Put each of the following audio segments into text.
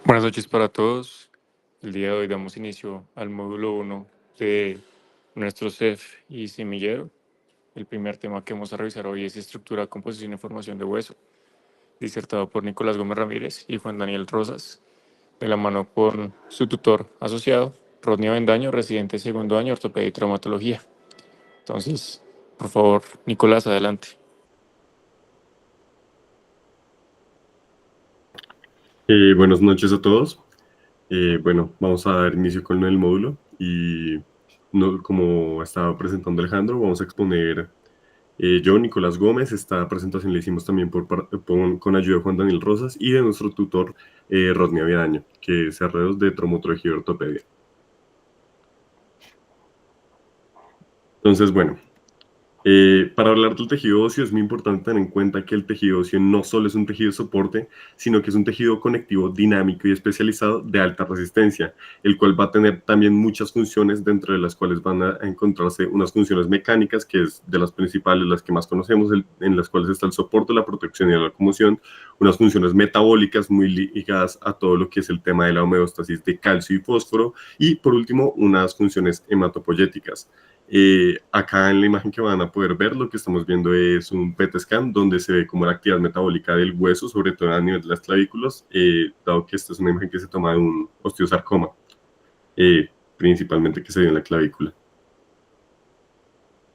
Buenas noches para todos. El día de hoy damos inicio al módulo 1 de nuestro CEF y semillero. El primer tema que vamos a revisar hoy es estructura, composición y formación de hueso, disertado por Nicolás Gómez Ramírez y Juan Daniel Rosas, de la mano con su tutor asociado, Rodney Avendaño, residente de segundo año, ortopedia y traumatología. Entonces, por favor, Nicolás, adelante. Buenas noches a todos. Bueno, vamos a dar inicio con el módulo y como estaba presentando Alejandro, vamos a exponer yo, Nicolás Gómez. Esta presentación la hicimos también con ayuda de Juan Daniel Rosas y de nuestro tutor Rodney Avidaño, que es arredos de traumatología y ortopedia. Entonces, bueno, para hablar del tejido óseo es muy importante tener en cuenta que el tejido óseo no solo es un tejido de soporte, sino que es un tejido conectivo dinámico y especializado de alta resistencia, el cual va a tener también muchas funciones, dentro de las cuales van a encontrarse unas funciones mecánicas, que es de las principales, las que más conocemos, en las cuales está el soporte, la protección y la locomoción, unas funciones metabólicas muy ligadas a todo lo que es el tema de la homeostasis de calcio y fósforo, y por último, unas funciones hematopoyéticas. Acá en la imagen que van a poder ver, lo que estamos viendo es un PET scan donde se ve como la actividad metabólica del hueso, sobre todo a nivel de las clavículas, dado que esta es una imagen que se toma de un osteosarcoma, principalmente que se ve en la clavícula.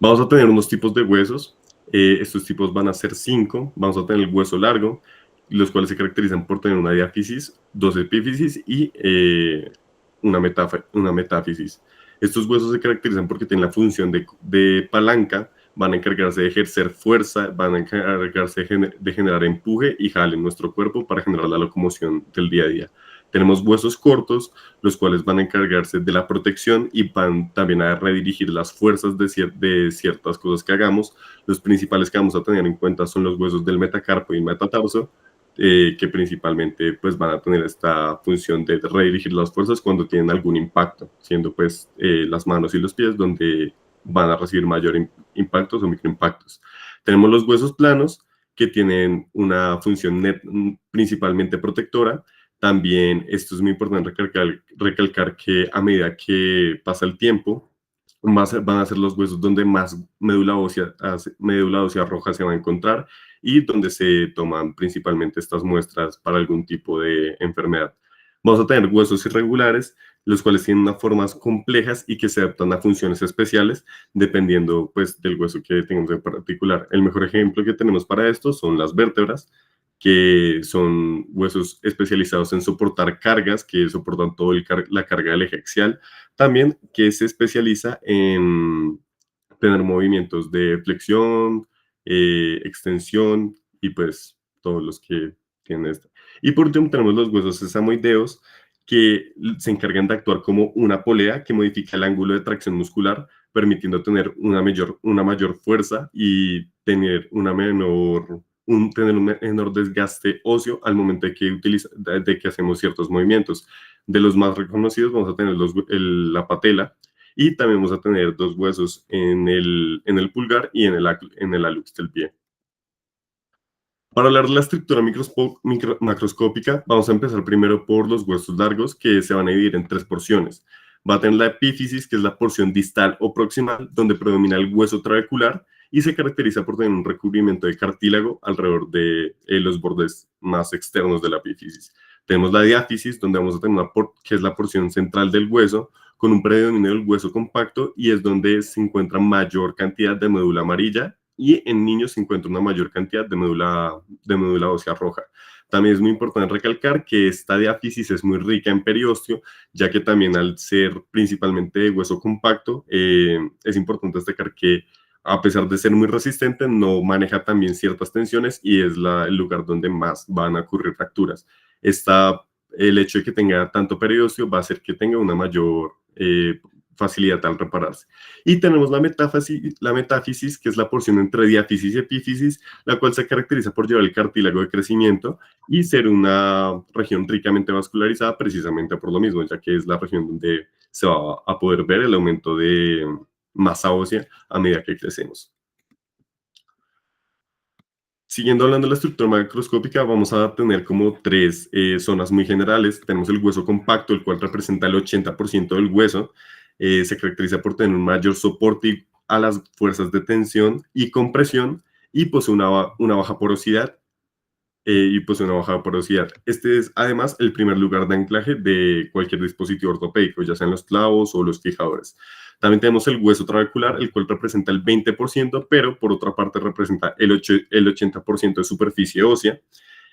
Vamos a tener unos tipos de huesos. Estos tipos van a ser 5. Vamos a tener el hueso largo, los cuales se caracterizan por tener una diáfisis, dos epífisis y una metáfisis. Estos huesos se caracterizan porque tienen la función de palanca, van a encargarse de ejercer fuerza, van a encargarse de generar empuje y jale en nuestro cuerpo para generar la locomoción del día a día. Tenemos huesos cortos, los cuales van a encargarse de la protección y van también a redirigir las fuerzas de ciertas cosas que hagamos. Los principales que vamos a tener en cuenta son los huesos del metacarpo y metatarso, que principalmente pues van a tener esta función de redirigir las fuerzas cuando tienen algún impacto, siendo pues las manos y los pies donde van a recibir mayor impactos o microimpactos. Tenemos los huesos planos, que tienen una función principalmente protectora. También esto es muy importante recalcar que a medida que pasa el tiempo, van a ser los huesos donde más médula ósea roja se va a encontrar y donde se toman principalmente estas muestras para algún tipo de enfermedad. Vamos a tener huesos irregulares, los cuales tienen unas formas complejas y que se adaptan a funciones especiales dependiendo pues del hueso que tengamos en particular. El mejor ejemplo que tenemos para esto son las vértebras, que son huesos especializados en soportar cargas, que soportan toda la carga del eje axial, también que se especializa en tener movimientos de flexión, extensión y pues todos los que tienen esto. Y por último tenemos los huesos sesamoideos, que se encargan de actuar como una polea que modifica el ángulo de tracción muscular, permitiendo tener una mayor fuerza y tener tener un menor desgaste óseo al momento de que hacemos ciertos movimientos. De los más reconocidos vamos a tener la patela, y también vamos a tener dos huesos en el pulgar y en el hallux del pie. Para hablar de la estructura macroscópica, vamos a empezar primero por los huesos largos, que se van a dividir en tres porciones. Va a tener la epífisis, que es la porción distal o proximal, donde predomina el hueso trabecular y se caracteriza por tener un recubrimiento de cartílago alrededor de los bordes más externos de la epífisis. Tenemos la diáfisis, donde vamos a tener que es la porción central del hueso, con un predominio del hueso compacto, y es donde se encuentra mayor cantidad de médula amarilla, y en niños se encuentra una mayor cantidad de médula ósea roja. También es muy importante recalcar que esta diáfisis es muy rica en periósteo, ya que también al ser principalmente de hueso compacto, es importante destacar que a pesar de ser muy resistente, no maneja también ciertas tensiones y es el lugar donde más van a ocurrir fracturas. El hecho de que tenga tanto periósteo va a hacer que tenga una mayor facilidad al repararse. Y tenemos la metáfisis, que es la porción entre diáfisis y epífisis, la cual se caracteriza por llevar el cartílago de crecimiento y ser una región ricamente vascularizada, precisamente por lo mismo, ya que es la región donde se va a poder ver el aumento de masa ósea a medida que crecemos. Siguiendo hablando de la estructura macroscópica, vamos a tener como tres zonas muy generales. Tenemos el hueso compacto, el cual representa el 80% del hueso. Se caracteriza por tener un mayor soporte a las fuerzas de tensión y compresión y posee una baja porosidad. Este es además el primer lugar de anclaje de cualquier dispositivo ortopédico, ya sean los clavos o los fijadores. También tenemos el hueso trabecular, el cual representa el 20%, pero por otra parte representa el 80% de superficie ósea.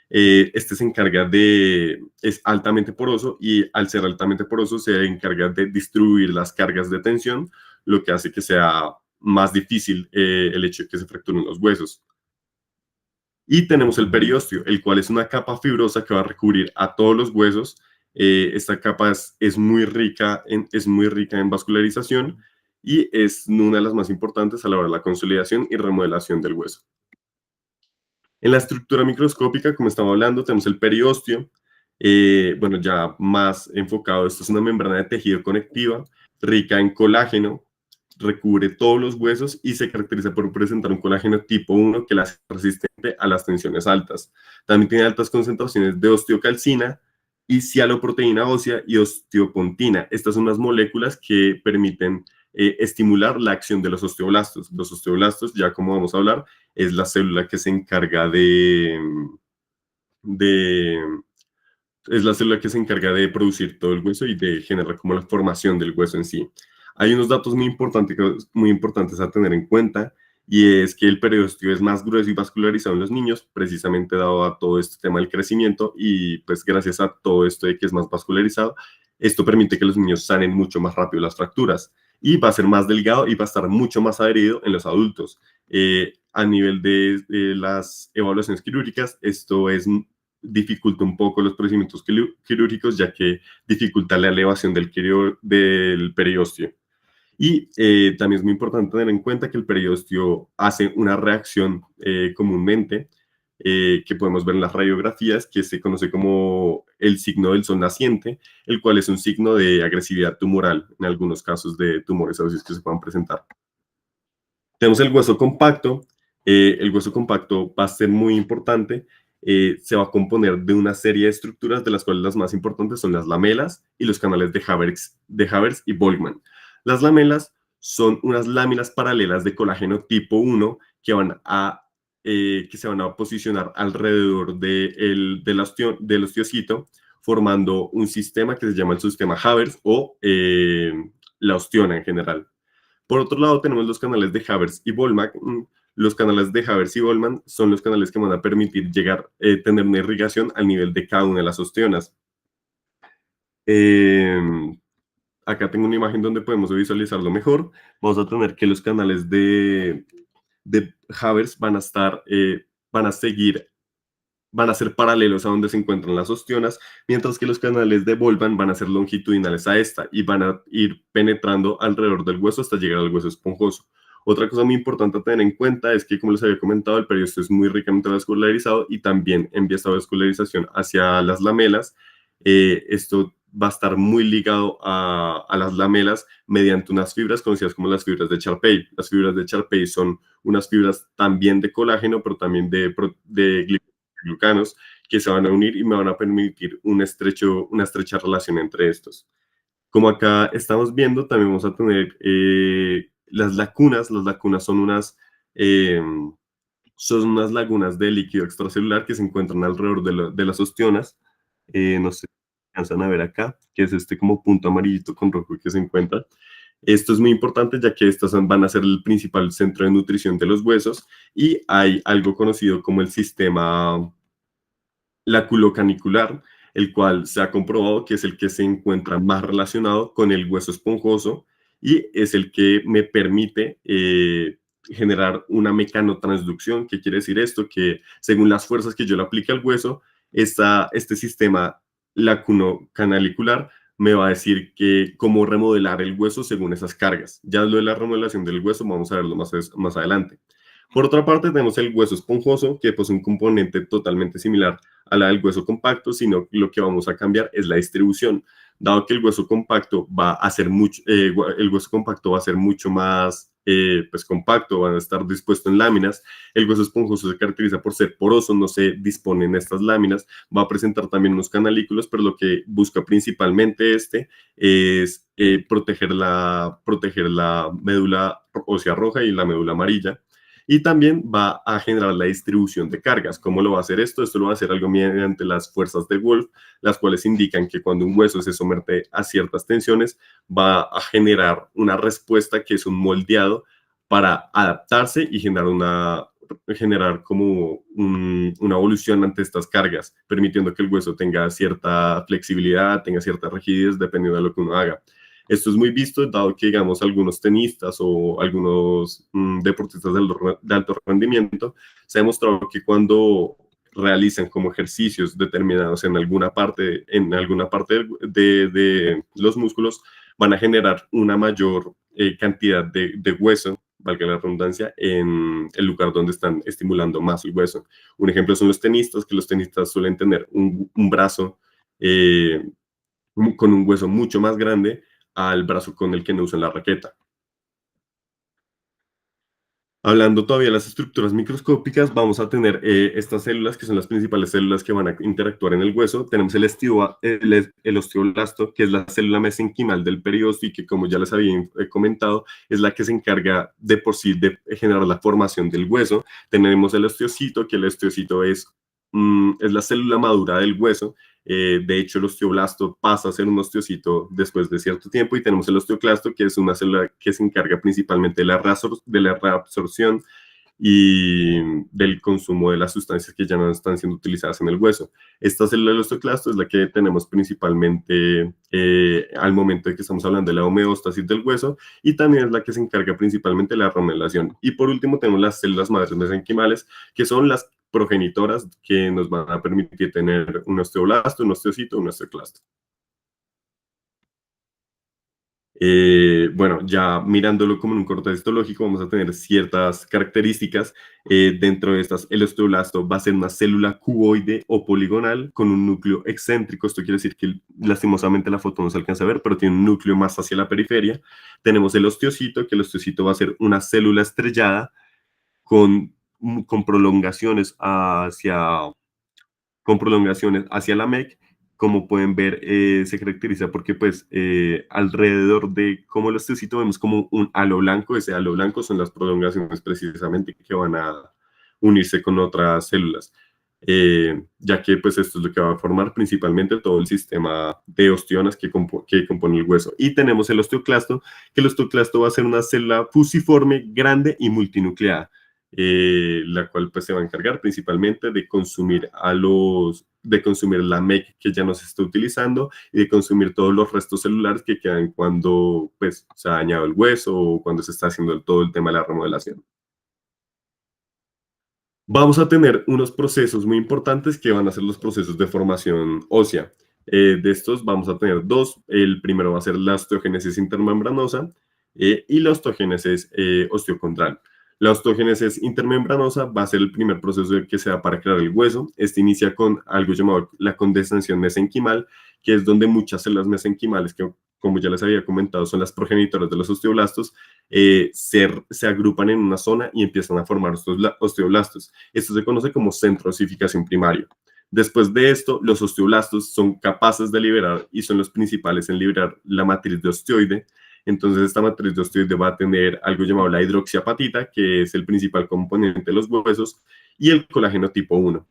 Este se encarga es altamente poroso y al ser altamente poroso se encarga de distribuir las cargas de tensión, lo que hace que sea más difícil el hecho de que se fracturen los huesos. Y tenemos el periósteo, el cual es una capa fibrosa que va a recubrir a todos los huesos. Esta capa es muy rica en vascularización y es una de las más importantes a la hora de la consolidación y remodelación del hueso. En la estructura microscópica, como estaba hablando, tenemos el periósteo. Bueno, ya más enfocado, esto es una membrana de tejido conectiva rica en colágeno, recubre todos los huesos y se caracteriza por presentar un colágeno tipo 1 que la hace resistente a las tensiones altas. También tiene altas concentraciones de osteocalcina y cialoproteína ósea y osteopontina. Estas son unas moléculas que permiten estimular la acción de los osteoblastos. Los osteoblastos, ya como vamos a hablar, es la célula que se encarga de es la célula que se encarga de producir todo el hueso y de generar como la formación del hueso en sí. Hay unos datos muy importantes a tener en cuenta y es que el periósteo es más grueso y vascularizado en los niños, precisamente dado a todo este tema del crecimiento y pues gracias a todo esto de que es más vascularizado, esto permite que los niños sanen mucho más rápido las fracturas y va a ser más delgado y va a estar mucho más adherido en los adultos. A nivel de las evaluaciones quirúrgicas, esto dificulta un poco los procedimientos quirúrgicos, ya que dificulta la elevación del periósteo. Y también es muy importante tener en cuenta que el periósteo hace una reacción comúnmente que podemos ver en las radiografías, que se conoce como el signo del sol naciente, el cual es un signo de agresividad tumoral en algunos casos de tumores óseos que se puedan presentar. Tenemos el hueso compacto. El hueso compacto va a ser muy importante. Se va a componer de una serie de estructuras, de las cuales las más importantes son las lamelas y los canales de Havertz y Volkmann. Las lamelas son unas láminas paralelas de colágeno tipo 1 que se van a posicionar alrededor del osteocito, formando un sistema que se llama el sistema Havertz o la osteona en general. Por otro lado, tenemos los canales de Havertz y Volkmann. Los canales de Havertz y Volkmann son los canales que van a permitir tener una irrigación al nivel de cada una de las osteonas. Acá tengo una imagen donde podemos visualizarlo mejor. Vamos a tener que los canales de Havertz van a ser paralelos a donde se encuentran las osteonas, mientras que los canales de Volkmann van a ser longitudinales a esta y van a ir penetrando alrededor del hueso hasta llegar al hueso esponjoso. Otra cosa muy importante a tener en cuenta es que, como les había comentado, el periósteo es muy ricamente vascularizado y también envía esta vascularización hacia las lamelas. Esto va a estar muy ligado a las lamelas mediante unas fibras conocidas como las fibras de Charpey. Las fibras de Charpey son unas fibras también de colágeno, pero también de glucanos que se van a unir y me van a permitir una estrecha relación entre estos. Como acá estamos viendo, también vamos a tener las lagunas. Las lagunas son unas lagunas de líquido extracelular que se encuentran alrededor de las ostionas. No sé si alcanzan a ver acá, que es este como punto amarillito con rojo que se encuentra. Esto es muy importante ya que estas van a ser el principal centro de nutrición de los huesos y hay algo conocido como el sistema laculocanicular, el cual se ha comprobado que es el que se encuentra más relacionado con el hueso esponjoso y es el que me permite generar una mecanotransducción. ¿Qué quiere decir esto? Que según las fuerzas que yo le aplique al hueso, este sistema lacunocanalicular me va a decir cómo remodelar el hueso según esas cargas. Ya lo de la remodelación del hueso vamos a verlo más adelante. Por otra parte, tenemos el hueso esponjoso, que posee un componente totalmente similar a la del hueso compacto, sino lo que vamos a cambiar es la distribución. Dado que el hueso compacto va a ser mucho más pues compacto, van a estar dispuestos en láminas. El hueso esponjoso se caracteriza por ser poroso, no se dispone en estas láminas, va a presentar también unos canalículos, pero lo que busca principalmente es proteger la médula ósea roja y la médula amarilla. Y también va a generar la distribución de cargas. ¿Cómo lo va a hacer esto? Esto lo va a hacer algo mediante las fuerzas de Wolff, las cuales indican que cuando un hueso se somete a ciertas tensiones, va a generar una respuesta que es un moldeado para adaptarse y generar como una evolución ante estas cargas, permitiendo que el hueso tenga cierta flexibilidad, tenga cierta rigidez, dependiendo de lo que uno haga. Esto es muy visto, dado que, digamos, algunos tenistas o algunos deportistas de alto rendimiento, se ha demostrado que cuando realizan como ejercicios determinados en alguna parte de los músculos, van a generar una mayor cantidad de hueso, valga la redundancia, en el lugar donde están estimulando más el hueso. Un ejemplo son los tenistas, que los tenistas suelen tener un brazo eh, con un hueso mucho más grande al brazo con el que no usan la raqueta. Hablando todavía de las estructuras microscópicas, vamos a tener estas células que son las principales células que van a interactuar en el hueso. Tenemos el osteoblasto, que es la célula mesenquimal del periósteo y que, como ya les había comentado, es la que se encarga de por sí de generar la formación del hueso. Tenemos el osteocito, que el osteocito es la célula madura del hueso. De hecho, el osteoblasto pasa a ser un osteocito después de cierto tiempo y tenemos el osteoclasto, que es una célula que se encarga principalmente de la reabsorción y del consumo de las sustancias que ya no están siendo utilizadas en el hueso. Esta célula del osteoclasto es la que tenemos principalmente al momento de que estamos hablando de la homeostasis del hueso y también es la que se encarga principalmente de la remodelación. Y por último tenemos las células madres mesenquimales, que son las progenitoras que nos van a permitir tener un osteoblasto, un osteocito, un osteoclasto. Bueno, ya mirándolo como en un corte histológico, vamos a tener ciertas características. Dentro de estas, el osteoblasto va a ser una célula cuboide o poligonal con un núcleo excéntrico. Esto quiere decir que lastimosamente la foto no se alcanza a ver, pero tiene un núcleo más hacia la periferia. Tenemos el osteocito, que el osteocito va a ser una célula estrellada con, con prolongaciones hacia la MEC. Como pueden ver, se caracteriza porque pues alrededor de como el osteocito vemos como un halo blanco. Ese halo blanco son las prolongaciones precisamente que van a unirse con otras células, ya que pues esto es lo que va a formar principalmente todo el sistema de ostionas que compone el hueso. Y tenemos el osteoclasto, que el osteoclasto va a ser una célula fusiforme, grande y multinucleada, la cual pues se va a encargar principalmente de consumir la MEC que ya no se está utilizando y de consumir todos los restos celulares que quedan cuando pues se ha dañado el hueso o cuando se está haciendo todo el tema de la remodelación. Vamos a tener unos procesos muy importantes que van a ser los procesos de formación ósea. De estos vamos a tener dos. El primero va a ser la osteogénesis intermembranosa y la osteogénesis osteocondral. La osteogénesis intermembranosa va a ser el primer proceso que se da para crear el hueso. Este inicia con algo llamado la condensación mesenquimal, que es donde muchas células mesenquimales, que como ya les había comentado, son las progenitoras de los osteoblastos, se agrupan en una zona y empiezan a formar estos osteoblastos. Esto se conoce como centro de osificación primario. Después de esto, los osteoblastos son capaces de liberar y son los principales en liberar la matriz de osteoide. Entonces, esta matriz de osteoide va a tener algo llamado la hidroxiapatita, que es el principal componente de los huesos, y el colágeno tipo 1.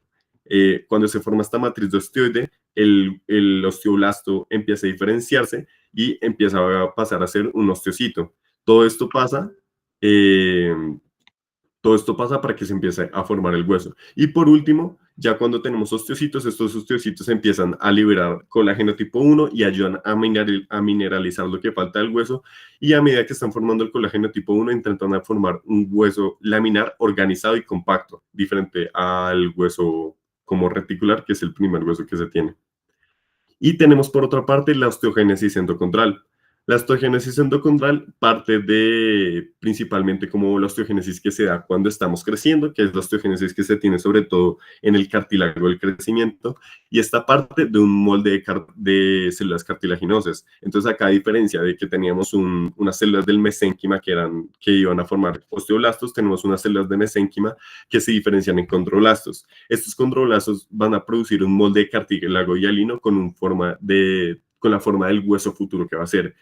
Cuando se forma esta matriz de osteoide, el osteoblasto empieza a diferenciarse y empieza a pasar a ser un osteocito. Todo esto pasa, eh, todo esto pasa para que se empiece a formar el hueso. Y por último, ya cuando tenemos osteocitos, estos osteocitos empiezan a liberar colágeno tipo 1 y ayudan a mineralizar lo que falta del hueso. Y a medida que están formando el colágeno tipo 1, intentan formar un hueso laminar, organizado y compacto, diferente al hueso como reticular, que es el primer hueso que se tiene. Y tenemos por otra parte la osteogénesis endocondral. La osteogénesis endocondral parte de principalmente como la osteogénesis que se da cuando estamos creciendo, que es la osteogénesis que se tiene sobre todo en el cartílago del crecimiento, y esta parte de un molde de células cartilaginosas. Entonces acá, a diferencia de que teníamos unas células del mesénquima que iban a formar osteoblastos, tenemos unas células de mesénquima que se diferencian en condroblastos. Estos condroblastos van a producir un molde de cartílago hialino con la forma del hueso futuro que va a ser.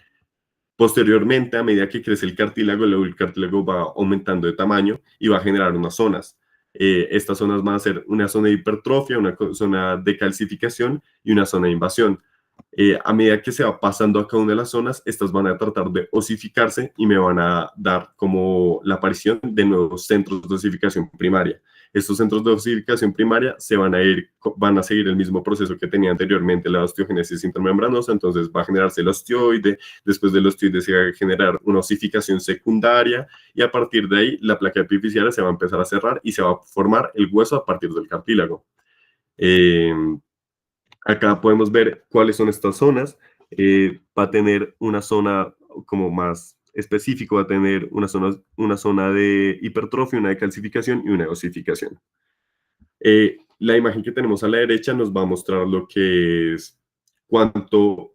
Posteriormente, a medida que crece luego el cartílago va aumentando de tamaño y va a generar unas zonas. Estas zonas van a ser una zona de hipertrofia, una zona de calcificación y una zona de invasión. A medida que se va pasando a cada una de las zonas, estas van a tratar de osificarse y me van a dar como la aparición de nuevos centros de osificación primaria. Estos centros de osificación primaria van a seguir el mismo proceso que tenía anteriormente la osteogénesis intramembranosa, entonces va a generarse el osteoide, después del osteoide se va a generar una osificación secundaria y a partir de ahí la placa epifisiaria se va a empezar a cerrar y se va a formar el hueso a partir del cartílago. Acá podemos ver cuáles son estas zonas. Va a tener una zona como más específico, va a tener una zona de hipertrofia, una de calcificación y una de osificación. La imagen que tenemos a la derecha nos va a mostrar lo que es cuánto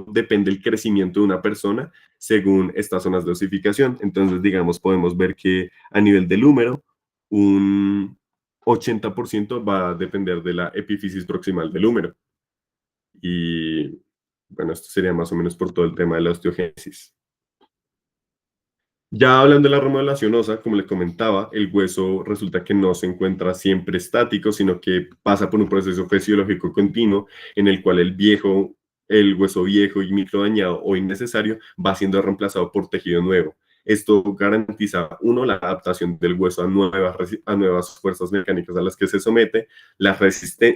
depende el crecimiento de una persona según estas zonas de osificación. Entonces, digamos, podemos ver que a nivel del húmero, un 80% va a depender de la epífisis proximal del húmero. Y bueno, esto sería más o menos por todo el tema de la osteogénesis. Ya hablando de la remodelación ósea, como les comentaba, el hueso resulta que no se encuentra siempre estático, sino que pasa por un proceso fisiológico continuo en el cual el hueso viejo y microdañado o innecesario va siendo reemplazado por tejido nuevo. Esto garantiza, uno, la adaptación del hueso a nuevas fuerzas mecánicas a las que se somete,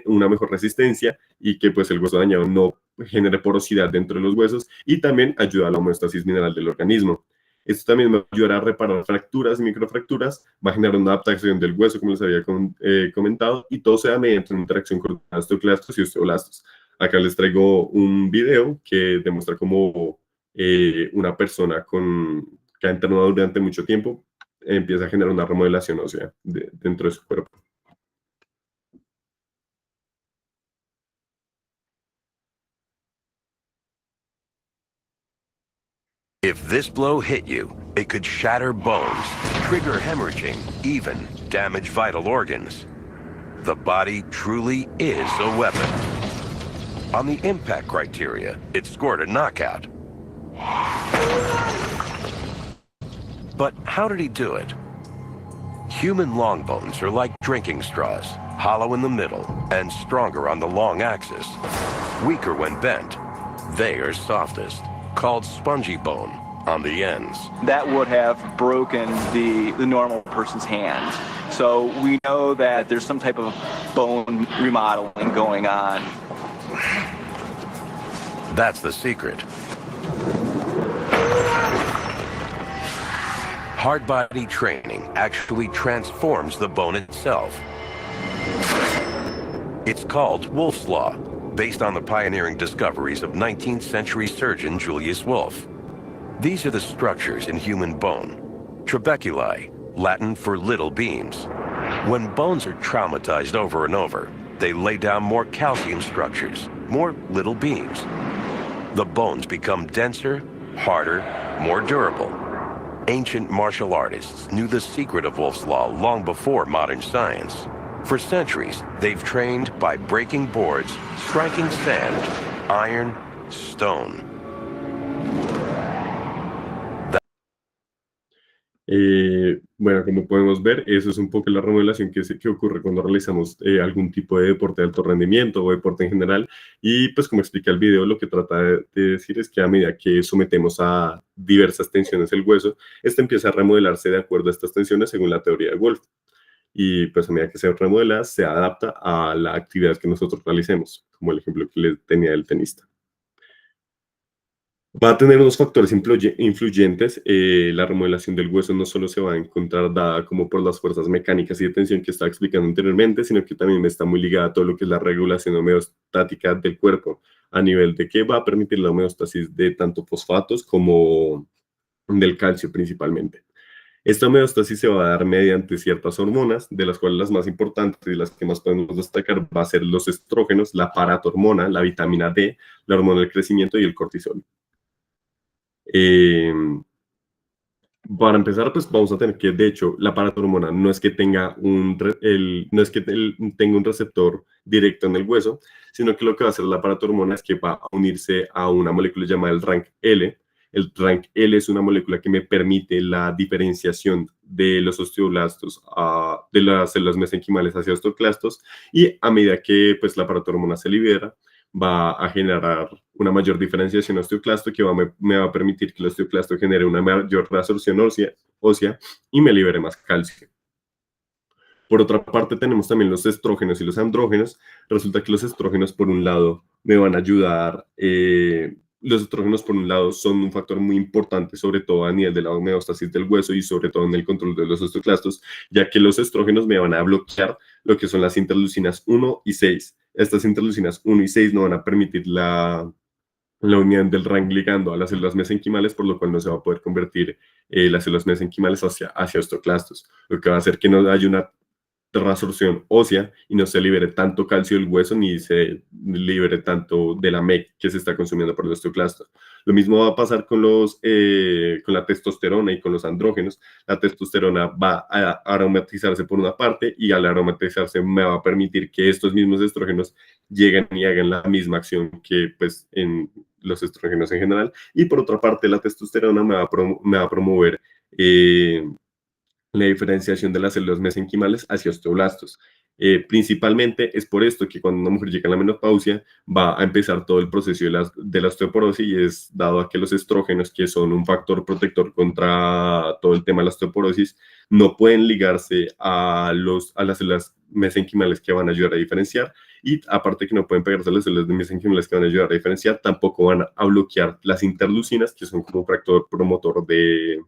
una mejor resistencia y que pues el hueso dañado no genere porosidad dentro de los huesos y también ayuda a la homeostasis mineral del organismo. Esto también va a ayudar a reparar fracturas y microfracturas, va a generar una adaptación del hueso, como les había comentado, y todo se da mediante una interacción con osteoclastos y osteoblastos. Acá les traigo un video que demuestra cómo una persona que ha entrenado durante mucho tiempo empieza a generar una remodelación ósea dentro de su cuerpo. If this blow hit you, it could shatter bones, trigger hemorrhaging, even damage vital organs. The body truly is a weapon. On the impact criteria, it scored a knockout. But how did he do it? Human long bones are like drinking straws, hollow in the middle and stronger on the long axis. Weaker when bent. They are softest, called spongy bone on the ends. That would have broken the normal person's hand. So we know that there's some type of bone remodeling going on. That's the secret. Hard body training actually transforms the bone itself. It's called Wolff's Law, based on the pioneering discoveries of 19th century surgeon Julius Wolff. These are the structures in human bone. Trabeculi, Latin for little beams. When bones are traumatized over and over, they lay down more calcium structures, more little beams. The bones become denser, harder, more durable. Ancient martial artists knew the secret of Wolff's Law long before modern science. For centuries, they've trained by breaking boards, striking sand, iron, stone. Bueno, como podemos ver, eso es un poco la remodelación que ocurre cuando realizamos algún tipo de deporte de alto rendimiento o deporte en general. Y pues como explica el video, lo que trata de decir es que a medida que sometemos a diversas tensiones el hueso, este empieza a remodelarse de acuerdo a estas tensiones según la teoría de Wolff. Y pues a medida que se remodela, se adapta a la actividad que nosotros realicemos, como el ejemplo que les tenía del tenista. Va a tener unos factores influyentes. La remodelación del hueso no solo se va a encontrar dada como por las fuerzas mecánicas y de tensión que estaba explicando anteriormente, sino que también está muy ligada a todo lo que es la regulación homeostática del cuerpo, a nivel de que va a permitir la homeostasis de tanto fosfatos como del calcio principalmente. Esta homeostasis se va a dar mediante ciertas hormonas, de las cuales las más importantes y las que más podemos destacar va a ser los estrógenos, la paratormona, la vitamina D, la hormona del crecimiento y el cortisol. Eh, para empezar, pues vamos a tener que, de hecho, la paratormona no es que tenga no es que tenga un receptor directo en el hueso, sino que lo que va a hacer la paratormona es que va a unirse a una molécula llamada el RANKL. El RANKL es una molécula que me permite la diferenciación de los osteoblastos, de las células mesenquimales hacia osteoclastos, y a medida que pues, la paratormona se libera, va a generar una mayor diferenciación osteoclasto que me va a permitir que el osteoclasto genere una mayor reabsorción ósea y me libere más calcio. Por otra parte, tenemos también los estrógenos y los andrógenos. Resulta que los estrógenos, por un lado, me van a ayudar. Los estrógenos, por un lado, son un factor muy importante, sobre todo a nivel de la homeostasis del hueso y sobre todo en el control de los osteoclastos, ya que los estrógenos me van a bloquear lo que son las interleucinas 1 y 6. Estas interleucinas 1 y 6 no van a permitir la unión del RANK ligando a las células mesenquimales, por lo cual no se va a poder convertir las células mesenquimales hacia osteoclastos, lo que va a hacer que no haya una reabsorción ósea y no se libere tanto calcio del hueso ni se libere tanto de la MEC que se está consumiendo por el osteoclasto. Lo mismo va a pasar con la testosterona y con los andrógenos. La testosterona va a aromatizarse por una parte y al aromatizarse me va a permitir que estos mismos estrógenos lleguen y hagan la misma acción que pues en los estrógenos en general. Y por otra parte, la testosterona me va a promover la diferenciación de las células mesenquimales hacia osteoblastos. Principalmente es por esto que cuando una mujer llega a la menopausia va a empezar todo el proceso de la osteoporosis, y es dado a que los estrógenos, que son un factor protector contra todo el tema de la osteoporosis, no pueden ligarse a las células mesenquimales que van a ayudar a diferenciar, y aparte que no pueden pegarse a las células mesenquimales que van a ayudar a diferenciar, tampoco van a bloquear las interleucinas, que son como un factor promotor de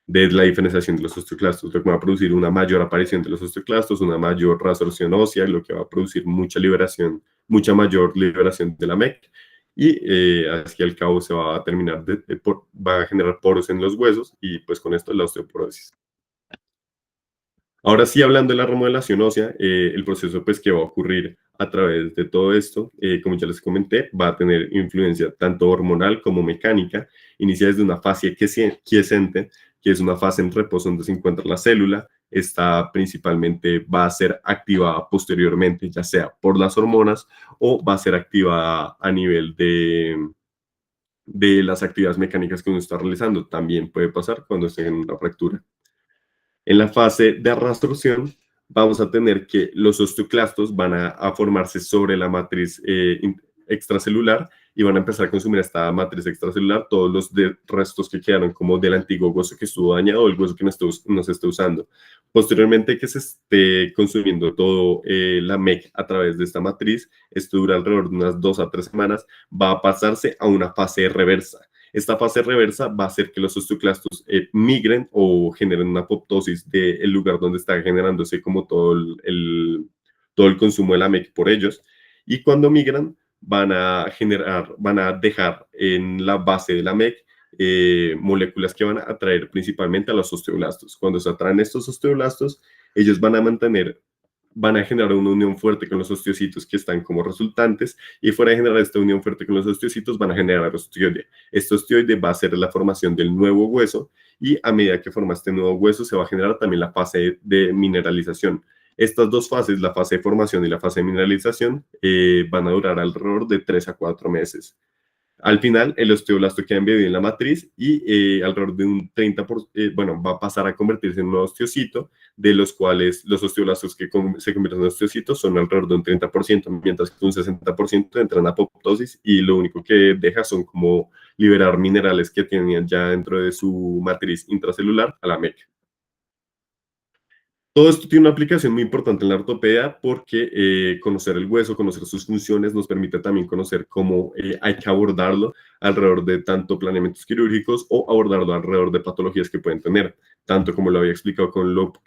la diferenciación de los osteoclastos, lo que va a producir una mayor aparición de los osteoclastos, una mayor reabsorción ósea, lo que va a producir mucha mayor liberación de la MEC, y así al cabo se va a terminar, va a generar poros en los huesos, y pues con esto la osteoporosis. Ahora sí, hablando de la remodelación ósea, el proceso pues que va a ocurrir a través de todo esto, como ya les comenté, va a tener influencia tanto hormonal como mecánica. Inicia desde una fase quiescente, que es una fase en reposo donde se encuentra la célula. Esta principalmente va a ser activada posteriormente, ya sea por las hormonas o va a ser activada a nivel de las actividades mecánicas que uno está realizando. También puede pasar cuando esté en una fractura. En la fase de arrastración vamos a tener que los osteoclastos van a formarse sobre la matriz extracelular, y van a empezar a consumir esta matriz extracelular todos los restos que quedaron como del antiguo hueso que estuvo dañado o el hueso que no se esté usando. Posteriormente que se esté consumiendo todo la MEC a través de esta matriz, esto dura alrededor de unas 2 a 3 semanas, va a pasarse a una fase reversa. Esta fase reversa va a hacer que los osteoclastos migren o generen una apoptosis del lugar donde está generándose como todo el consumo de la MEC por ellos, y cuando migran van a dejar en la base de la MEC moléculas que van a atraer principalmente a los osteoblastos. Cuando se atraen estos osteoblastos, ellos van a generar una unión fuerte con los osteocitos que están como resultantes, y fuera de generar esta unión fuerte con los osteocitos van a generar osteoide. Este osteoide va a ser la formación del nuevo hueso, y a medida que forma este nuevo hueso se va a generar también la fase de mineralización. Estas dos fases, la fase de formación y la fase de mineralización, van a durar alrededor de 3 a 4 meses. Al final, el osteoblasto queda embebido en la matriz y alrededor de un 30%, va a pasar a convertirse en un osteocito, de los cuales los osteoblastos que se convierten en osteocitos son alrededor de un 30%, mientras que un 60% entran a apoptosis, y lo único que deja son como liberar minerales que tenían ya dentro de su matriz intracelular a la MEC. Todo esto tiene una aplicación muy importante en la ortopedia porque conocer el hueso, conocer sus funciones, nos permite también conocer cómo hay que abordarlo alrededor de tanto planeamientos quirúrgicos o abordarlo alrededor de patologías que pueden tener, tanto como lo había explicado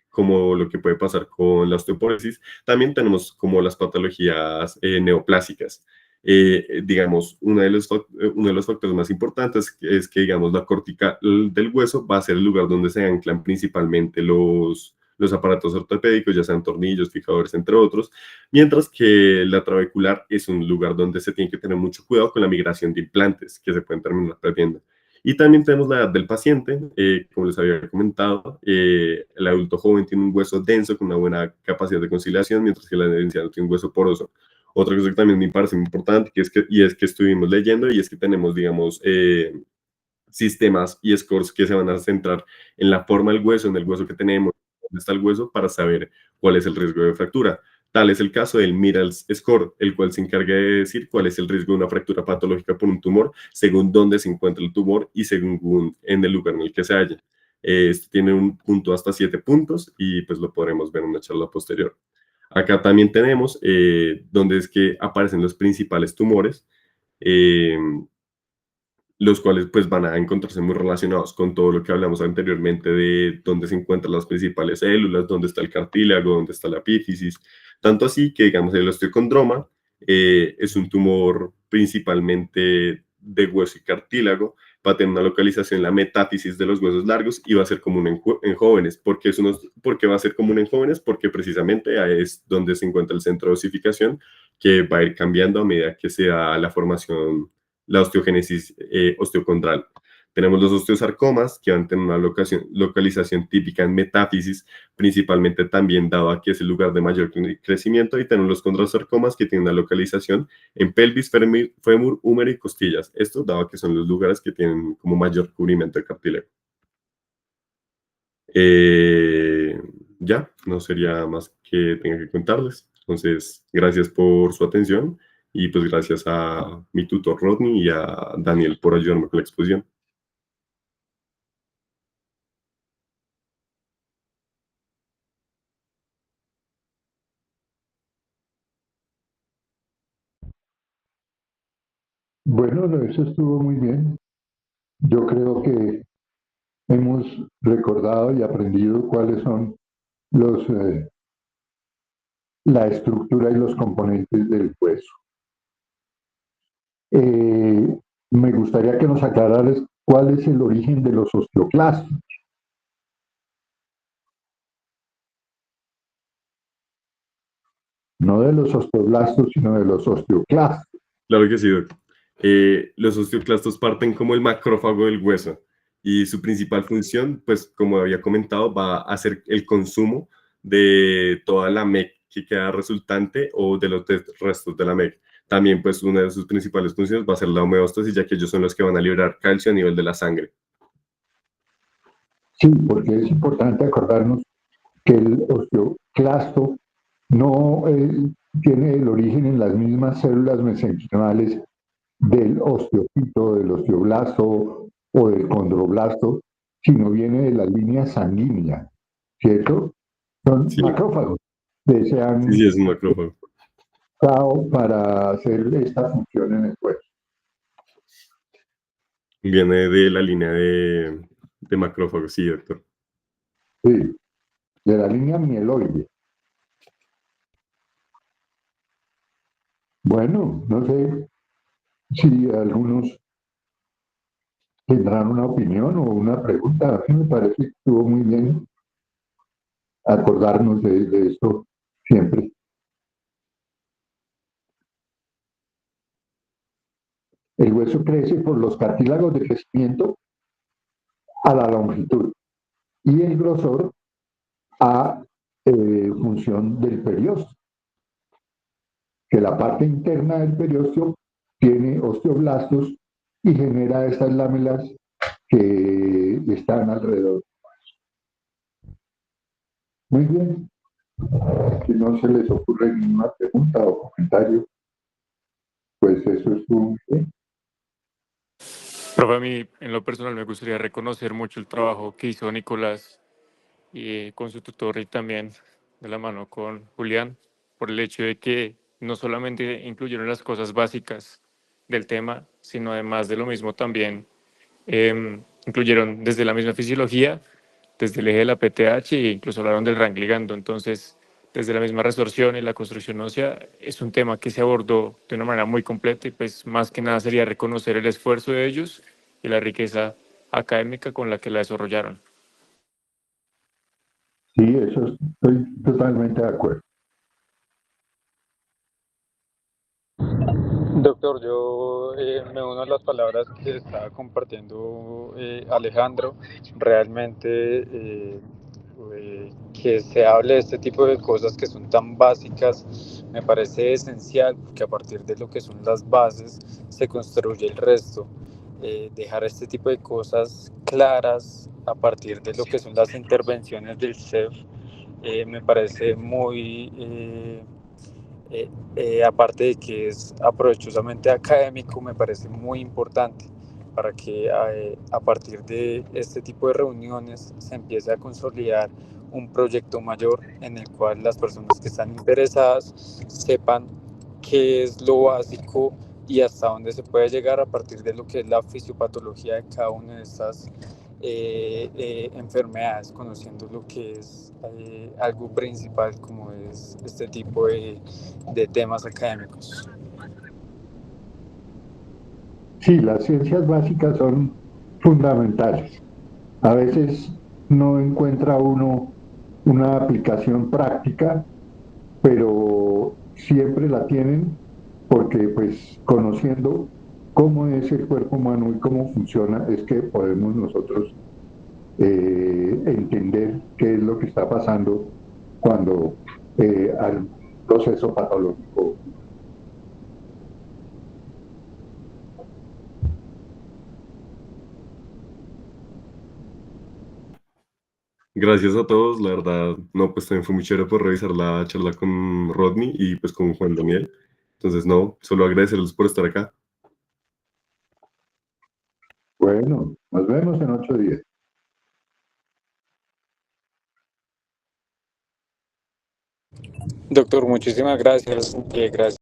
como lo que puede pasar con la osteoporosis, también tenemos como las patologías neoplásicas. Digamos, uno de los factores más importantes es que, digamos, la cortical del hueso va a ser el lugar donde se anclan principalmente los aparatos ortopédicos, ya sean tornillos, fijadores, entre otros, mientras que la trabecular es un lugar donde se tiene que tener mucho cuidado con la migración de implantes que se pueden terminar perdiendo. Y también tenemos la edad del paciente, como les había comentado, el adulto joven tiene un hueso denso con una buena capacidad de conciliación, mientras que el anciano tiene un hueso poroso. Otra cosa que también me parece muy importante y es que estuvimos leyendo y es que tenemos, digamos, sistemas y scores que se van a centrar en la forma del hueso, en el hueso que tenemos, dónde está el hueso, para saber cuál es el riesgo de fractura. Tal es el caso del Mirals Score, el cual se encarga de decir cuál es el riesgo de una fractura patológica por un tumor, según dónde se encuentra el tumor y según en el lugar en el que se halla. Este tiene un punto hasta 7 puntos y pues lo podremos ver en una charla posterior. Acá también tenemos donde es que aparecen los principales tumores. Eh, los cuales pues van a encontrarse muy relacionados con todo lo que hablamos anteriormente de dónde se encuentran las principales células, dónde está el cartílago, dónde está la epífisis, tanto así que digamos el osteocondroma es un tumor principalmente de hueso y cartílago, va a tener una localización en la metáfisis de los huesos largos y va a ser común en jóvenes. ¿Por qué va a ser común en jóvenes? Porque precisamente ahí es donde se encuentra el centro de osificación que va a ir cambiando a medida que se da la formación, la osteogénesis osteocondral. Tenemos los osteosarcomas, que van a tener una localización típica en metáfisis, principalmente también dado a que es el lugar de mayor crecimiento, y tenemos los condrosarcomas, que tienen una localización en pelvis, fémur, húmero y costillas. Esto dado a que son los lugares que tienen como mayor cubrimiento de cartílago. Ya, no sería más que tenga que contarles. Entonces, gracias por su atención y pues gracias a mi tutor Rodney y a Daniel por ayudarme con la exposición. Bueno, eso estuvo muy bien. Yo creo que hemos recordado y aprendido cuáles son los, la estructura y los componentes del hueso. Me gustaría que nos aclararas cuál es el origen de los osteoclastos. No de los osteoblastos, sino de los osteoclastos. Claro que sí, Doc. Los osteoclastos parten como el macrófago del hueso y su principal función, pues como había comentado, va a ser el consumo de toda la MEC que queda resultante o de los restos de la MEC. También, pues, una de sus principales funciones va a ser la homeostasis, ya que ellos son los que van a liberar calcio a nivel de la sangre. Sí, porque es importante acordarnos que el osteoclasto no tiene el origen en las mismas células mesenquimales del osteocito, del osteoblasto o del condroblasto, sino viene de la línea sanguínea, ¿cierto? Son Sí, macrófagos que se han sí, es un macrófago. dado para hacer esta función en el cuerpo. Viene de la línea de macrófagos, sí, doctor. Sí, de la línea mieloide. Bueno, no sé si algunos tendrán una opinión o una pregunta. A mí me parece que estuvo muy bien acordarnos de esto siempre. El hueso crece por los cartílagos de crecimiento a la longitud y el grosor a función del periósteo, que la parte interna del periósteo tiene osteoblastos y genera estas lámelas que están alrededor. Muy bien. Si no se les ocurre ninguna pregunta o comentario, pues eso estuvo muy bien. Profe, a mí en lo personal me gustaría reconocer mucho el trabajo que hizo Nicolás y con su tutor y también de la mano con Julián, por el hecho de que no solamente incluyeron las cosas básicas del tema, sino además de lo mismo también incluyeron desde la misma fisiología, desde el eje de la PTH e incluso hablaron del rank ligando. Entonces, desde la misma resorción y la construcción ósea, es un tema que se abordó de una manera muy completa y pues más que nada sería reconocer el esfuerzo de ellos y la riqueza académica con la que la desarrollaron. Sí, eso estoy totalmente de acuerdo. Doctor, yo me uno a las palabras que estaba compartiendo Alejandro. Realmente que se hable de este tipo de cosas que son tan básicas me parece esencial, porque a partir de lo que son las bases se construye el resto. Dejar este tipo de cosas claras a partir de lo que son las intervenciones del CEF me parece muy... aparte de que es aprovechosamente académico, me parece muy importante para que a partir de este tipo de reuniones se empiece a consolidar un proyecto mayor en el cual las personas que están interesadas sepan qué es lo básico y hasta dónde se puede llegar a partir de lo que es la fisiopatología de cada una de estas enfermedades, conociendo lo que es algo principal como es este tipo de temas académicos. Sí, las ciencias básicas son fundamentales. A veces no encuentra uno una aplicación práctica, pero siempre la tienen porque pues conociendo cómo es el cuerpo humano y cómo funciona es que podemos nosotros entender qué es lo que está pasando cuando al proceso patológico. Gracias a todos, la verdad, no, pues también fue muy chévere por revisar la charla con Rodney y pues con Juan Daniel. Entonces, no, solo agradecerles por estar acá. Bueno, nos vemos en 8 días. Doctor, muchísimas gracias. Gracias